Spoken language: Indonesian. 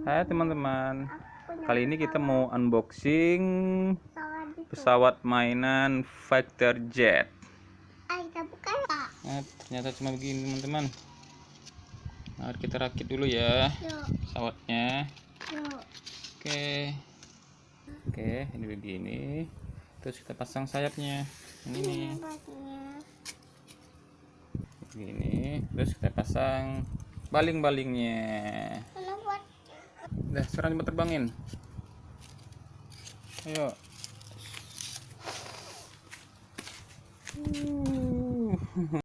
Hai teman-teman, kali ini kita mau unboxing pesawat mainan fighter jet. Nah, ternyata cuma begini teman-teman. Mari kita rakit dulu ya pesawatnya. Oke, ini begini. Terus kita pasang sayapnya. Ini begini. Terus kita pasang baling-balingnya. Udah, sekarang coba terbangin. Ayo.